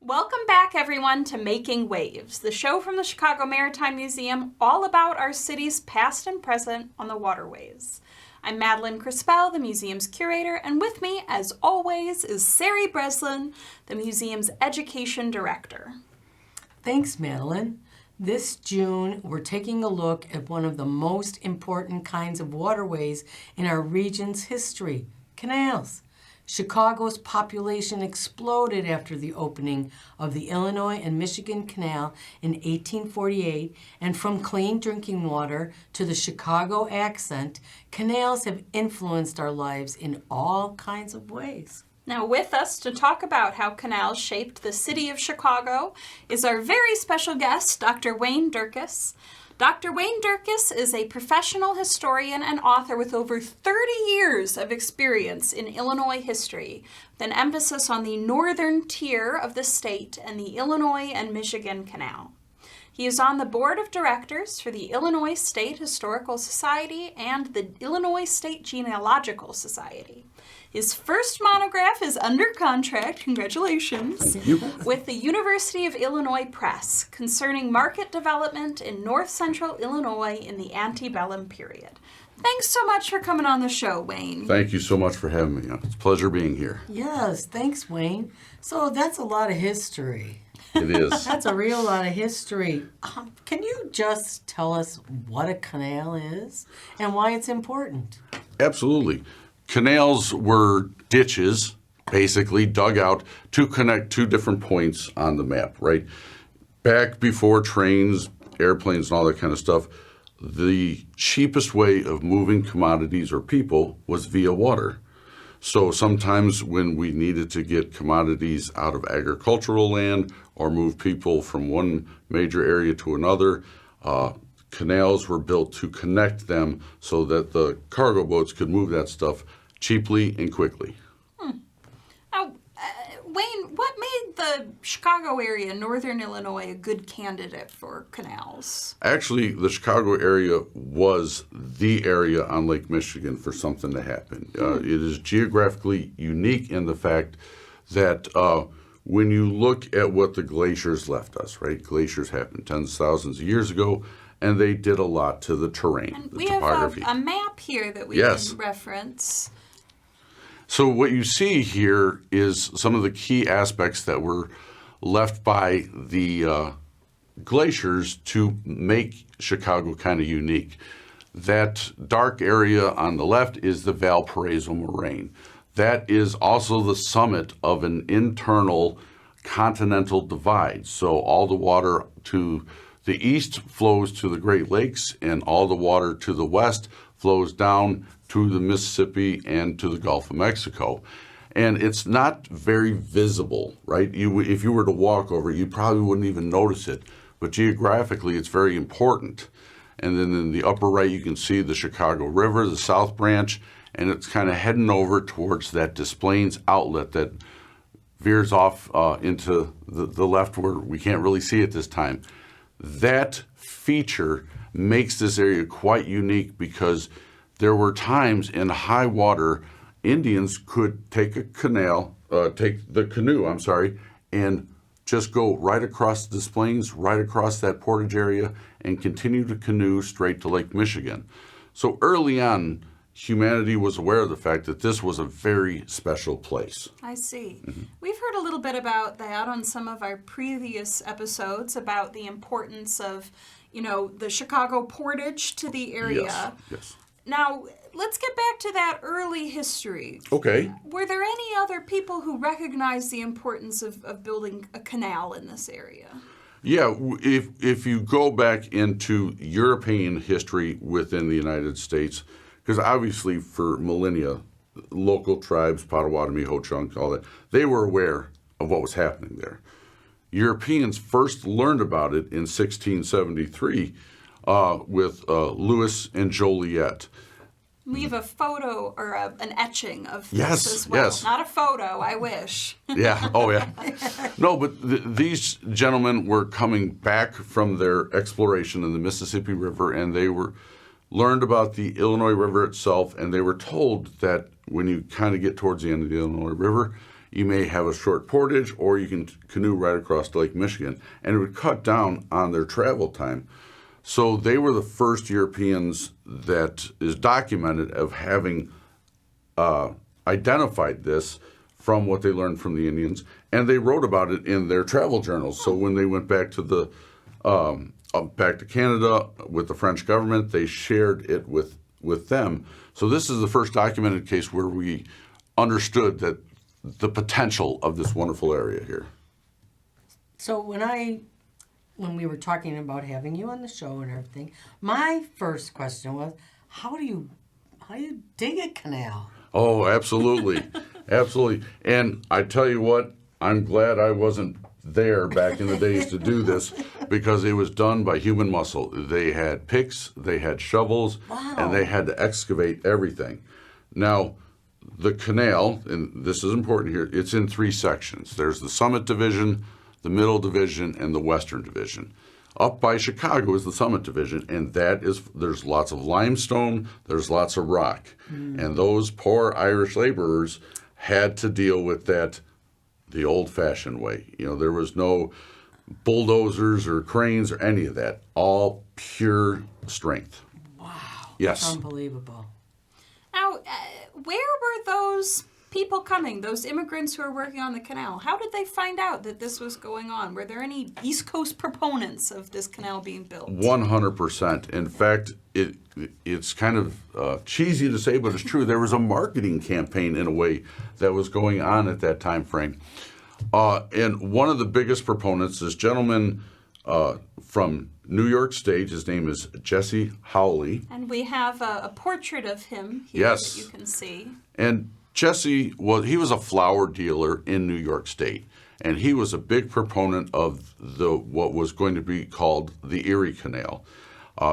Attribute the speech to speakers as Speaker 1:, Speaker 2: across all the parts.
Speaker 1: Welcome back, everyone, to Making Waves, the show from the Chicago Maritime Museum all about our city's past and present on the waterways. I'm Madeline Crispell, the museum's curator, and with me, as always, is Sari Breslin, the museum's education director.
Speaker 2: Thanks, Madeline. This June, we're taking a look at one of the most important kinds of waterways in our region's history, canals. Chicago's population exploded after the opening of the Illinois and Michigan Canal in 1848, and from clean drinking water to the Chicago accent, canals have influenced our lives in all kinds of ways.
Speaker 1: Now, with us to talk about how canals shaped the city of Chicago is our very special guest, Dr. Wayne Duerkes. Dr. Wayne Duerkes is a professional historian and author with over 30 years of experience in Illinois history, with an emphasis on the northern tier of the state and the Illinois and Michigan Canal. He is on the board of directors for the Illinois State Historical Society and the Illinois State Genealogical Society. His first monograph is under contract, congratulations, with the University of Illinois Press concerning market development in north central Illinois in the antebellum period. Thanks so much for coming on the show, Wayne.
Speaker 3: Thank you so much for having me. It's a pleasure being here.
Speaker 2: Yes, thanks, Wayne. So that's a lot of history.
Speaker 3: It is.
Speaker 2: That's a real lot of history. Can you just tell us what a canal is and why it's important?
Speaker 3: Absolutely. Canals were ditches, basically dug out to connect two different points on the map, right? Back before trains, airplanes, and all that kind of stuff, the cheapest way of moving commodities or people was via water. So sometimes when we needed to get commodities out of agricultural land or move people from one major area to another, canals were built to connect them so that the cargo boats could move that stuff cheaply and quickly.
Speaker 1: Now, Wayne, what made the Chicago area, northern Illinois, a good candidate for canals?
Speaker 3: Actually, the Chicago area was the area on Lake Michigan for something to happen. It is geographically unique in the fact that when you look at what the glaciers left us, right? Glaciers happened tens of thousands of years ago, and they did a lot to the terrain,
Speaker 1: And
Speaker 3: the
Speaker 1: we
Speaker 3: topography.
Speaker 1: have a map here that we
Speaker 3: Yes.
Speaker 1: can reference.
Speaker 3: So what you see here is some of the key aspects that were left by the glaciers to make Chicago kind of unique. That dark area on the left is the Valparaiso Moraine. That is also the summit of an internal continental divide. So all the water to the east flows to the Great Lakes, and all the water to the west flows down to the Mississippi and to the Gulf of Mexico. And it's not very visible, right? If you were to walk over it, you probably wouldn't even notice it. But geographically, it's very important. And then in the upper right, you can see the Chicago River, the South Branch, and it's kind of heading over towards that Des Plaines outlet that veers off into the left where we can't really see it this time. That feature makes this area quite unique because there were times in high water Indians could take the canoe, and just go right across the plains, right across that portage area, and continue to canoe straight to Lake Michigan. So early on, humanity was aware of the fact that this was a very special place.
Speaker 1: I see. We've heard a little bit about that on some of our previous episodes about the importance of, the Chicago portage to the area.
Speaker 3: Yes.
Speaker 1: Now, let's get back to that early history.
Speaker 3: Okay.
Speaker 1: Were there any other people who recognized the importance of building a canal in this area?
Speaker 3: Yeah, if you go back into European history within the United States, because obviously for millennia, local tribes, Potawatomi, Ho-Chunk, all that, they were aware of what was happening there. Europeans first learned about it in 1673 with Louis and Joliet.
Speaker 1: We have a photo or an etching of this
Speaker 3: Yes,
Speaker 1: as well.
Speaker 3: yes.
Speaker 1: Not a photo, I wish.
Speaker 3: Yeah, oh yeah. No, but these gentlemen were coming back from their exploration in the Mississippi River, and they learned about the Illinois River itself, and they were told that when you kind of get towards the end of the Illinois River, you may have a short portage, or you can canoe right across to Lake Michigan, and it would cut down on their travel time. So they were the first Europeans that is documented of having identified this from what they learned from the Indians, and they wrote about it in their travel journals. So when they went back to back to Canada with the French government, they shared it with them. So this is the first documented case where we understood that the potential of this wonderful area here.
Speaker 2: So when we were talking about having you on the show and everything, my first question was, how do you dig a canal?
Speaker 3: Oh, absolutely. Absolutely. And I tell you what, I'm glad I wasn't there back in the days to do this, because it was done by human muscle. They had picks, they had shovels,
Speaker 2: Wow.
Speaker 3: and they had to excavate everything. Now, the canal, and this is important here, it's in 3 sections. There's the Summit Division, the Middle Division, and the Western Division. Up by Chicago is the Summit Division, and there's lots of limestone, there's lots of rock. And those poor Irish laborers had to deal with that the old-fashioned way. There was no bulldozers or cranes or any of that. All pure strength.
Speaker 2: Wow.
Speaker 3: Yes.
Speaker 2: Unbelievable.
Speaker 1: Now, where were those people coming, those immigrants who were working on the canal? How did they find out that this was going on? Were there any East Coast proponents of this canal being built?
Speaker 3: 100%. In fact, it's kind of cheesy to say, but it's true. There was a marketing campaign, in a way, that was going on at that time frame. And one of the biggest proponents, this gentleman from New York State, his name is Jesse Howley.
Speaker 1: And we have a portrait of him here
Speaker 3: Yes.
Speaker 1: that you can see.
Speaker 3: And Jesse was a flour dealer in New York State, and he was a big proponent of what was going to be called the Erie Canal.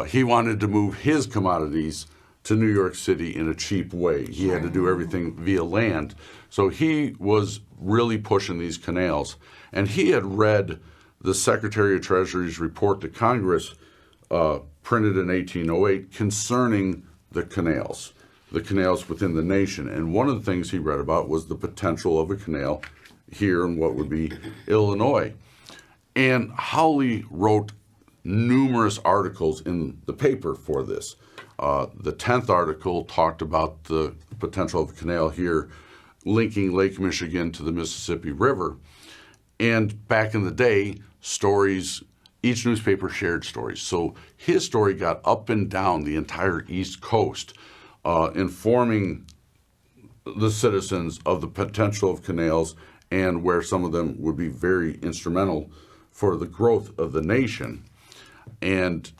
Speaker 3: He wanted to move his commodities to New York City in a cheap way. He had to do everything via land. So he was really pushing these canals. And he had read the Secretary of Treasury's report to Congress, printed in 1808, concerning the canals within the nation. And one of the things he read about was the potential of a canal here in what would be Illinois. And Howley wrote numerous articles in the paper for this. The 10th article talked about the potential of a canal here linking Lake Michigan to the Mississippi River. And back in the day, each newspaper shared stories. So his story got up and down the entire East Coast, informing the citizens of the potential of canals and where some of them would be very instrumental for the growth of the nation. And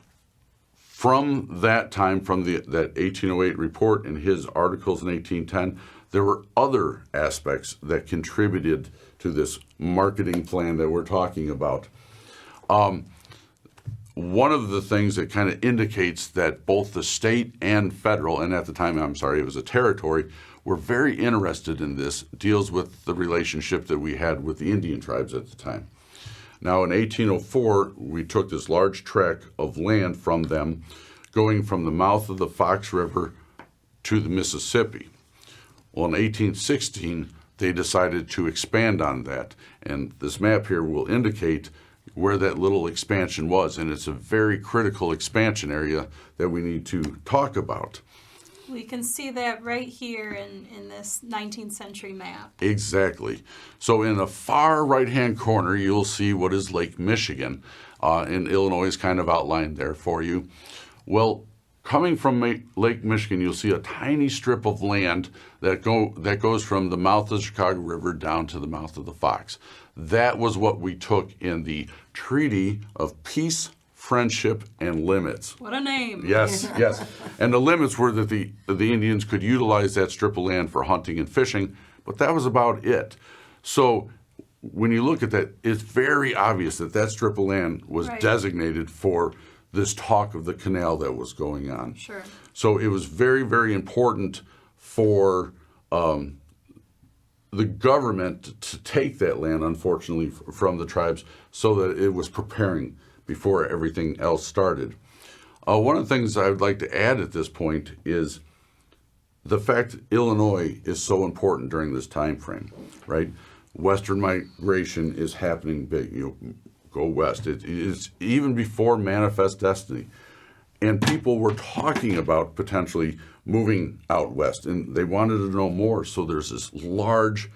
Speaker 3: from that time, from that 1808 report and his articles in 1810, there were other aspects that contributed to this marketing plan that we're talking about. One of the things that kind of indicates that both the state and federal, and at the time, it was a territory, were very interested in this, deals with the relationship that we had with the Indian tribes at the time. Now, in 1804, we took this large tract of land from them, going from the mouth of the Fox River to the Mississippi. Well, in 1816, they decided to expand on that. And this map here will indicate where that little expansion was. And it's a very critical expansion area that we need to talk about.
Speaker 1: We can see that right here in this 19th century map.
Speaker 3: Exactly. So in the far right-hand corner, you'll see what is Lake Michigan. And Illinois is kind of outlined there for you. Well, coming from Lake Michigan, you'll see a tiny strip of land that goes from the mouth of the Chicago River down to the mouth of the Fox. That was what we took in the Treaty of Peace, Friendship, and Limits.
Speaker 1: What a name.
Speaker 3: Yes, yes. And the limits were that the Indians could utilize that strip of land for hunting and fishing, but that was about it. So when you look at that, it's very obvious that that strip of land was designated for this talk of the canal that was going on.
Speaker 1: Sure.
Speaker 3: So it was very, very important for the government to take that land, unfortunately, from the tribes so that it was preparing before everything else started. One of the things I would like to add at this point is the fact that Illinois is so important during this time frame, right? Western migration is happening big. Go west. It's even before Manifest Destiny. And people were talking about potentially moving out west, and they wanted to know more. So there's this large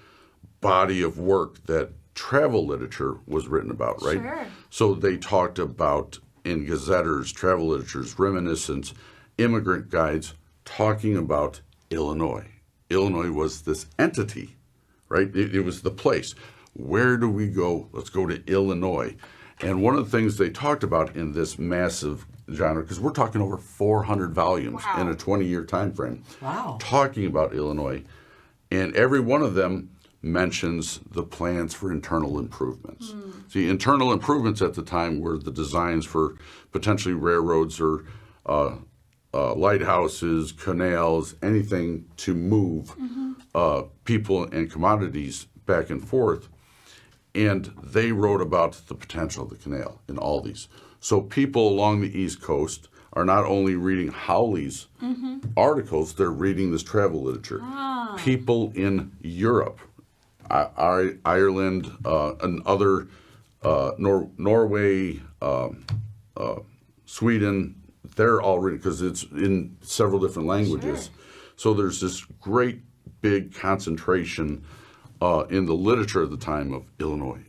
Speaker 3: body of work that travel literature was written about, right?
Speaker 1: Sure.
Speaker 3: So they talked about in gazetters, travel literatures, reminiscence, immigrant guides, talking about Illinois. Illinois was this entity, right? It was the place. Where do we go? Let's go to Illinois. And one of the things they talked about in this massive genre, because we're talking over 400 volumes in a 20-year time frame, talking about Illinois. And every one of them mentions the plans for internal improvements. See, internal improvements at the time were the designs for potentially railroads or lighthouses, canals, anything to move people and commodities back and forth. And they wrote about the potential of the canal in all these. So people along the East Coast are not only reading Howley's articles, they're reading this travel literature. People in Europe, Ireland, and other, Norway, Sweden, they're all reading because it's in several different languages. So there's this great big concentration in the literature of the time of Illinois.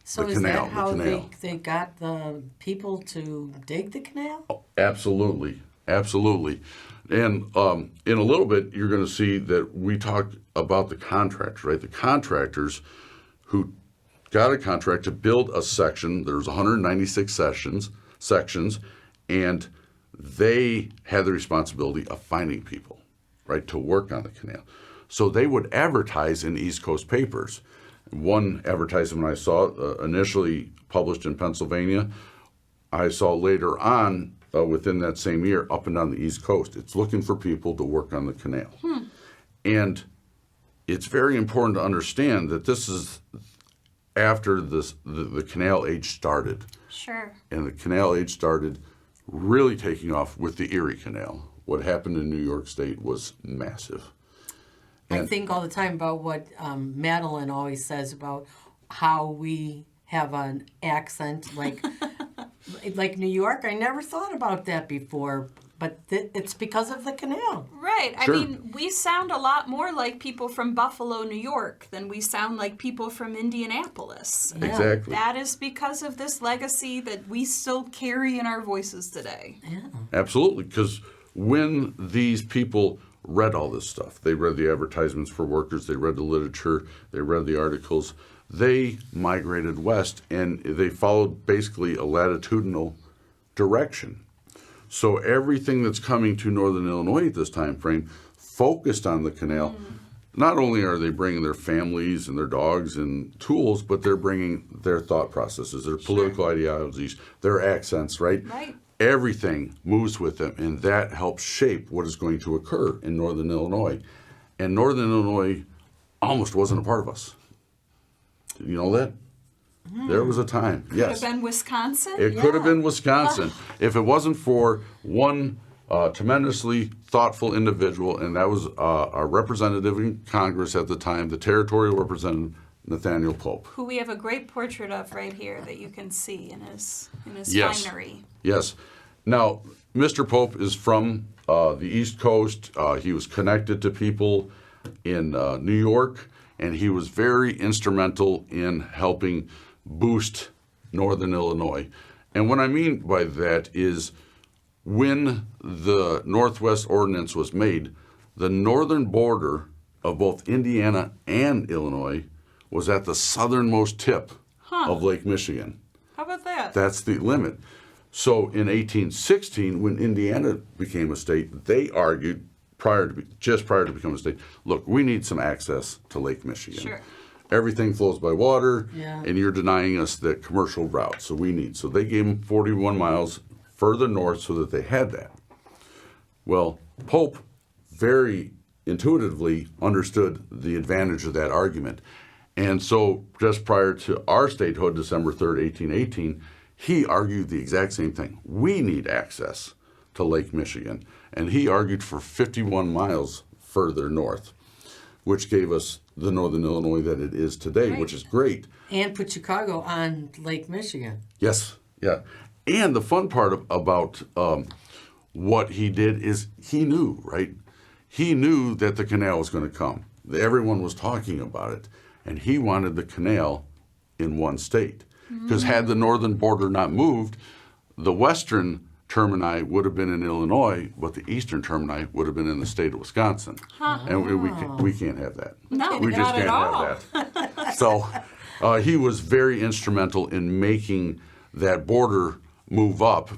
Speaker 2: So
Speaker 3: the
Speaker 2: is
Speaker 3: canal,
Speaker 2: that how
Speaker 3: the canal.
Speaker 2: they got the people to dig the canal?
Speaker 3: Oh, absolutely. And in a little bit, you're going to see that we talked about the contractors, right? The contractors who got a contract to build a section. There's 196 sections, and they had the responsibility of finding people, right, to work on the canal. So they would advertise in East Coast papers. One advertisement I saw initially published in Pennsylvania, I saw later on within that same year up and down the East Coast. It's looking for people to work on the canal. And it's very important to understand that this is after the canal age started.
Speaker 1: Sure.
Speaker 3: And the canal age started really taking off with the Erie Canal. What happened in New York State was massive.
Speaker 2: I think all the time about what Madeline always says about how we have an accent like New York. I never thought about that before, but it's because of the canal.
Speaker 1: Right.
Speaker 3: Sure.
Speaker 1: I mean, we sound a lot more like people from Buffalo, New York than we sound like people from Indianapolis.
Speaker 2: Yeah.
Speaker 3: Exactly.
Speaker 1: That is because of this legacy that we still carry in our voices today.
Speaker 2: Yeah.
Speaker 3: Absolutely, because when these people read all this stuff, they read the advertisements for workers, they read the literature, they read the articles, they migrated west, and they followed basically a latitudinal direction. So everything that's coming to northern Illinois at this time frame focused on the canal. Not only are they bringing their families and their dogs and tools, but they're bringing their thought processes, their political ideologies, their accents, right?
Speaker 1: Right.
Speaker 3: Everything moves with them, and that helps shape what is going to occur in northern Illinois. And northern Illinois almost wasn't a part of us. You know that? There was a time, yes.
Speaker 1: Could have been Wisconsin.
Speaker 3: It could have been Wisconsin. If it wasn't for one tremendously thoughtful individual, and that was our representative in Congress at the time, the territorial representative, Nathaniel Pope.
Speaker 1: Who we have a great portrait of right here that you can see in his
Speaker 3: Yes.
Speaker 1: finery.
Speaker 3: Yes. Now, Mr. Pope is from the East Coast. He was connected to people in New York, and he was very instrumental in helping boost northern Illinois. And what I mean by that is when the Northwest Ordinance was made, the northern border of both Indiana and Illinois was at the southernmost tip of Lake Michigan.
Speaker 1: How about that?
Speaker 3: That's the limit. So in 1816, when Indiana became a state, they argued just prior to becoming a state, look, we need some access to Lake Michigan.
Speaker 1: Sure.
Speaker 3: Everything flows by water,
Speaker 2: Yeah.
Speaker 3: and you're denying us the commercial route. So they gave them 41 miles further north so that they had that. Well, Pope very intuitively understood the advantage of that argument. And so just prior to our statehood, December 3rd, 1818, he argued the exact same thing. We need access to Lake Michigan. And he argued for 51 miles further north, which gave us the northern Illinois that it is today, which is great.
Speaker 2: And put Chicago on Lake Michigan.
Speaker 3: Yes, yeah. And the fun part about what he did is he knew, right? He knew that the canal was going to come. Everyone was talking about it. And he wanted the canal in one state. Because had the northern border not moved, the western termini would have been in Illinois, but the eastern termini would have been in the state of Wisconsin. And we can't have that.
Speaker 1: No,
Speaker 3: we just
Speaker 1: not
Speaker 3: can't
Speaker 1: at all.
Speaker 3: have that. So he was very instrumental in making that border move up.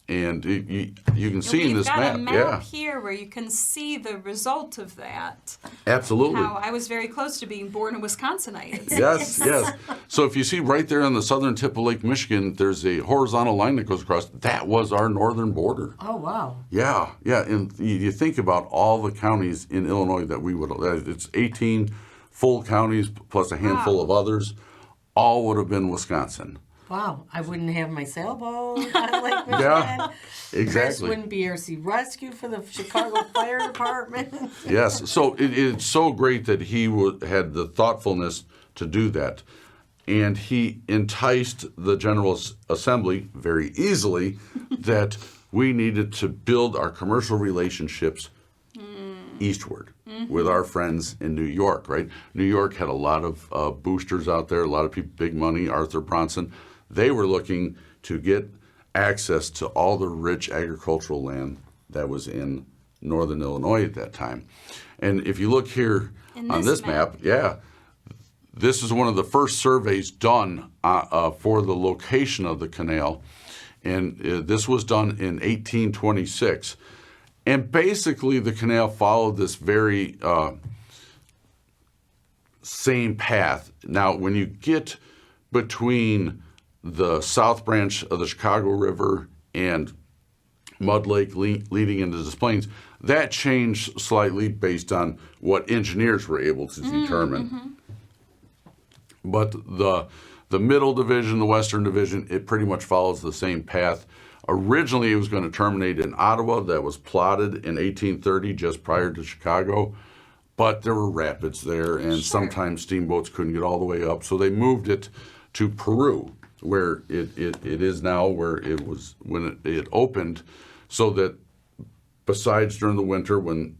Speaker 3: And you can see in
Speaker 1: We've
Speaker 3: this
Speaker 1: got
Speaker 3: map,
Speaker 1: a map
Speaker 3: yeah,
Speaker 1: here where you can see the result of that.
Speaker 3: absolutely.
Speaker 1: How I was very close to being born a Wisconsinite.
Speaker 3: Yes, yes. So if you see right there on the southern tip of Lake Michigan, there's a horizontal line that goes across. That was our northern border.
Speaker 2: Oh, wow.
Speaker 3: Yeah, yeah. And you think about all the counties in Illinois that we would, it's 18 full counties plus a handful of others, all would have been Wisconsin.
Speaker 2: Wow. I wouldn't have my sailboat on Lake Michigan.
Speaker 3: Yeah,
Speaker 2: Chris
Speaker 3: exactly.
Speaker 2: wouldn't be RC Rescue for the Chicago Fire Department.
Speaker 3: Yes, so it's so great that he had the thoughtfulness to do that. And he enticed the General Assembly very easily that we needed to build our commercial relationships eastward with our friends in New York, right? New York had a lot of boosters out there, a lot of people, big money, Arthur Bronson. They were looking to get access to all the rich agricultural land that was in northern Illinois at that time. And if you look here on this map, yeah, this is one of the first surveys done for the location of the canal. And this was done in 1826. And basically the canal followed this very same path. Now, when you get between the south branch of the Chicago River and Mud Lake leading into Des Plaines, that changed slightly based on what engineers were able to determine. But the middle division, the western division, it pretty much follows the same path. Originally, it was going to terminate in Ottawa. That was plotted in 1830, just prior to Chicago. But there were rapids there, and sometimes steamboats couldn't get all the way up. So they moved it to Peru, where it is now, where it was when it opened, so that besides during the winter when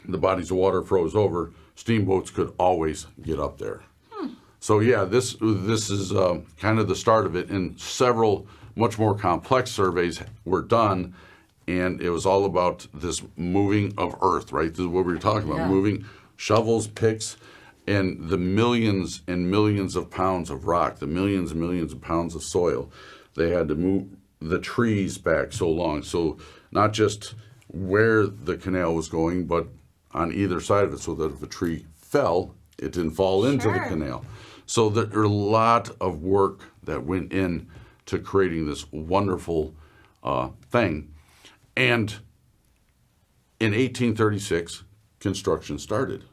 Speaker 3: the bodies of water froze over, steamboats could always get up there. So yeah, this is kind of the start of it, and several much more complex surveys were done, and it was all about this moving of earth, right? This is what we were talking about, moving shovels, picks, and the millions and millions of pounds of rock, the millions and millions of pounds of soil. They had to move the trees back so long. So not just where the canal was going, but on either side of it, so that if a tree fell, it didn't fall into the canal. So there are a lot of work that went in to creating this wonderful thing. And in 1836, construction started.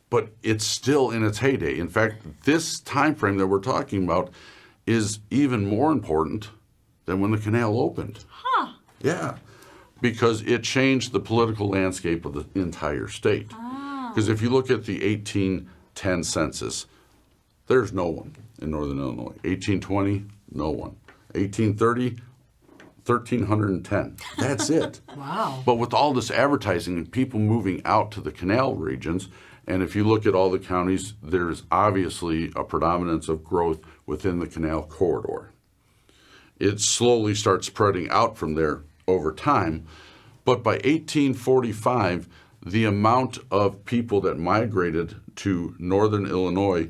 Speaker 3: But it's still in its heyday. In fact, this time frame that we're talking about is even more important than when the canal opened. Yeah, because it changed the political landscape of the entire state. Because if you look at the 1810 census, there's no one in northern Illinois. 1820, no one. 1830, 1,310. That's it.
Speaker 2: Wow.
Speaker 3: But with all this advertising and people moving out to the canal regions, and if you look at all the counties, there's obviously a predominance of growth within the canal corridor. It slowly starts spreading out from there over time. But by 1845, the amount of people that migrated to northern Illinois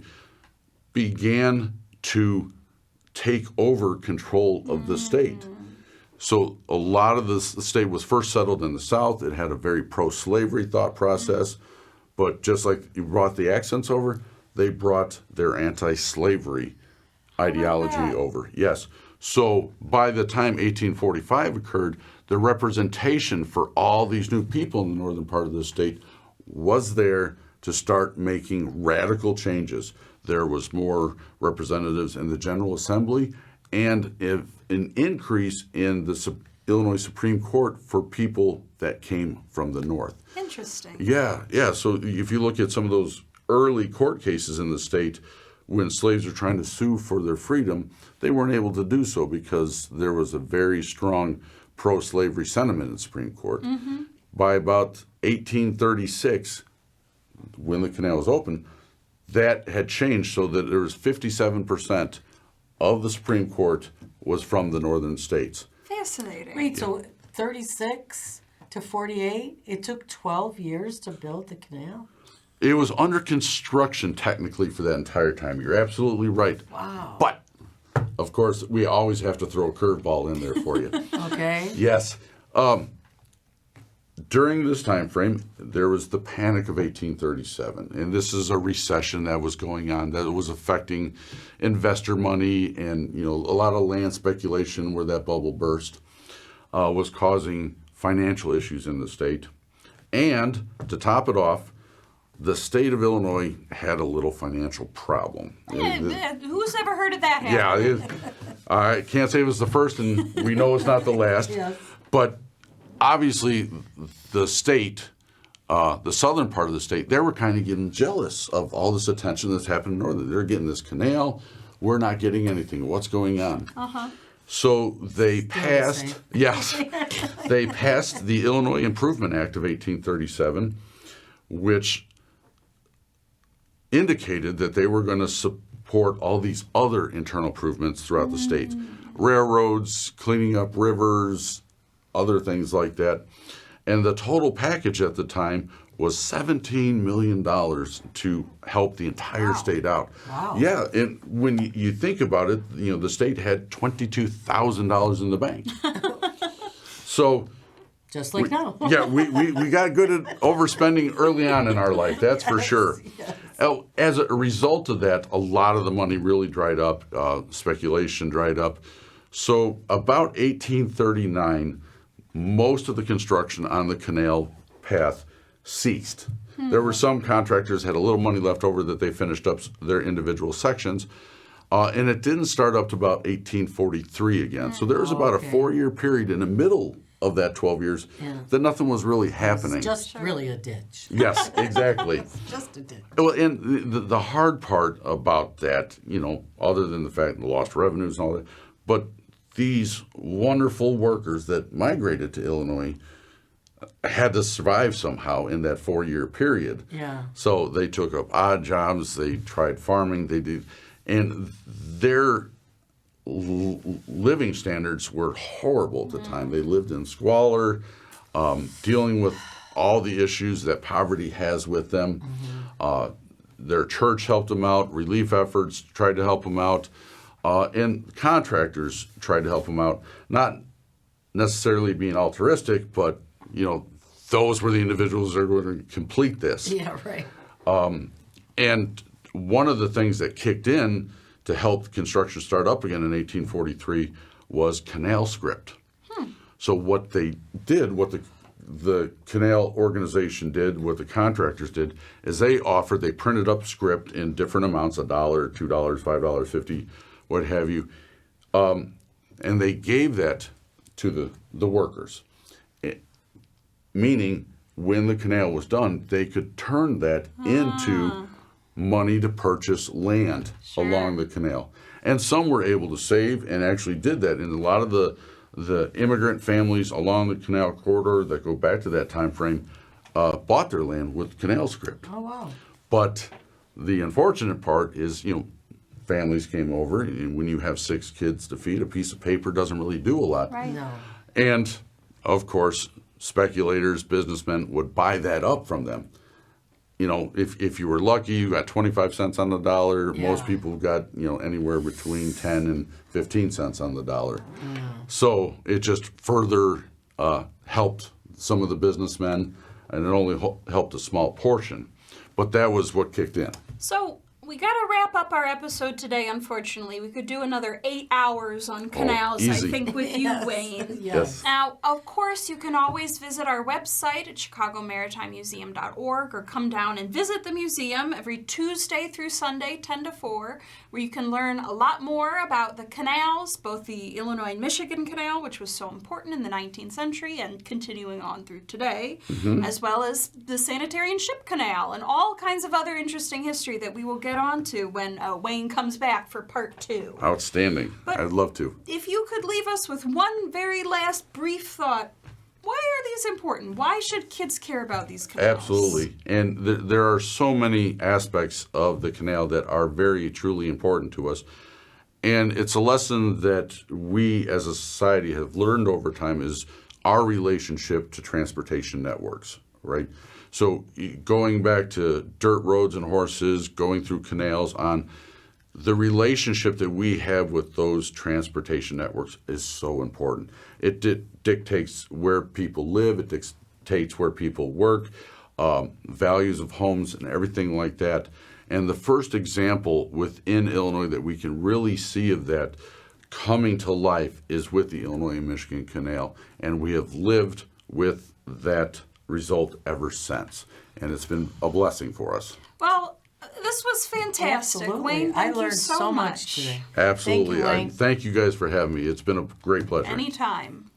Speaker 3: began to take over control of the state. So a lot of the state was first settled in the South. It had a very pro-slavery thought process. But just like you brought the accents over, they brought their anti-slavery ideology over. Yes. So by the time 1845 occurred, the representation for all these new people in the northern part of the state was there to start making radical changes. There was more representatives in the General Assembly and an increase in the Illinois Supreme Court for people that came from the north.
Speaker 1: Interesting.
Speaker 3: Yeah. So if you look at some of those early court cases in the state, when slaves were trying to sue for their freedom, they weren't able to do so because there was a very strong pro-slavery sentiment in the Supreme Court. By about 1836, when the canal was open, that had changed so that there was 57% of the Supreme Court was from the northern states.
Speaker 1: Fascinating.
Speaker 2: Wait, so 36 to 48, it took 12 years to build the canal?
Speaker 3: It was under construction technically for that entire time. You're absolutely right.
Speaker 2: Wow.
Speaker 3: But, of course, we always have to throw a curveball in there for you.
Speaker 2: Okay.
Speaker 3: Yes. During this time frame, there was the Panic of 1837, and this is a recession that was going on that was affecting investor money, and a lot of land speculation where that bubble burst was causing financial issues in the state. And to top it off, the state of Illinois had a little financial problem.
Speaker 1: Who's ever heard of that
Speaker 3: Yeah,
Speaker 1: happen?
Speaker 3: I can't say it was the first, and we know it's not the last.
Speaker 2: Yes.
Speaker 3: But obviously, the state, the southern part of the state, they were kind of getting jealous of all this attention that's happening in northern. They're getting this canal. We're not getting anything. What's going on? So they passed, they passed the Illinois Improvement Act of 1837, which indicated that they were going to support all these other internal improvements throughout the state. Railroads, cleaning up rivers, other things like that. And the total package at the time was $17 million to help the entire state out.
Speaker 2: Wow.
Speaker 3: Yeah, and when you think about it, the state had $22,000 in the bank. So
Speaker 2: Just like now.
Speaker 3: yeah, we got good at overspending early on in our life, that's for sure.
Speaker 2: Yes.
Speaker 3: As a result of that, a lot of the money really dried up, speculation dried up. So about 1839, most of the construction on the canal path ceased. There were some contractors had a little money left over that they finished up their individual sections, and it didn't start up to about 1843 again. So there was about a 4-year period in the middle of that 12 years that nothing was really happening.
Speaker 2: It's just really a ditch.
Speaker 3: Yes, exactly.
Speaker 2: It's just a ditch.
Speaker 3: Well, and the hard part about that, other than the fact the lost revenues and all that, but these wonderful workers that migrated to Illinois had to survive somehow in that 4-year period.
Speaker 2: Yeah.
Speaker 3: So they took up odd jobs, they tried farming, they did, and their living standards were horrible at the time. They lived in squalor, dealing with all the issues that poverty has with them. Their church helped them out, relief efforts tried to help them out, and contractors tried to help them out. Not necessarily being altruistic, but those were the individuals that are going to complete this.
Speaker 2: Yeah, right.
Speaker 3: And one of the things that kicked in to help construction start up again in 1843 was canal script. So what they did, what the canal organization did, what the contractors did, is they printed up script in different amounts, $1, $2, $5, $50, what have you, and they gave that to the workers. Meaning, when the canal was done, they could turn that into money to purchase land along the canal. And some were able to save and actually did that. And a lot of the immigrant families along the canal corridor that go back to that time frame bought their land with canal script.
Speaker 2: Oh, wow.
Speaker 3: But the unfortunate part is, families came over, and when you have 6 kids to feed, a piece of paper doesn't really do a lot.
Speaker 1: Right.
Speaker 2: No.
Speaker 3: And, of course, speculators, businessmen would buy that up from them. If you were lucky, you got 25 cents on the dollar.
Speaker 2: Yeah.
Speaker 3: Most people got, anywhere between 10 and 15 cents on the dollar. So it just further helped some of the businessmen, and it only helped a small portion. But that was what kicked in.
Speaker 1: So we got to wrap up our episode today, unfortunately. We could do another 8 hours on canals, I
Speaker 3: easy.
Speaker 1: think, with you, Wayne.
Speaker 2: Yes.
Speaker 1: Now, of course, you can always visit our website at chicagomaritimemuseum.org or come down and visit the museum every Tuesday through Sunday, 10 to 4, where you can learn a lot more about the canals, both the Illinois Michigan Canal, which was so important in the 19th century and continuing on through today, as well as the Sanitary and Ship Canal and all kinds of other interesting history that we will get on to when Wayne comes back for part 2.
Speaker 3: Outstanding.
Speaker 1: But-
Speaker 3: I'd love to.
Speaker 1: If you could leave us with one very last brief thought, why are these important? Why should kids care about these canals?
Speaker 3: Absolutely. And there are so many aspects of the canal that are very, truly important to us. And it's a lesson that we as a society have learned over time is our relationship to transportation networks, right? So going back to dirt roads and horses, going through canals on, the relationship that we have with those transportation networks is so important. It dictates where people live, it dictates where people work, values of homes and everything like that. And the first example within Illinois that we can really see of that coming to life is with the Illinois Michigan Canal. And we have lived with that result ever since. And it's been a blessing for us.
Speaker 1: Well, this was fantastic.
Speaker 2: Absolutely.
Speaker 1: Wayne,
Speaker 2: I
Speaker 1: thank
Speaker 2: learned
Speaker 1: you so
Speaker 2: so
Speaker 1: much
Speaker 2: much today.
Speaker 3: Absolutely.
Speaker 2: Thank you, Wayne.
Speaker 3: Thank you guys for having me. It's been a great pleasure.
Speaker 1: Anytime.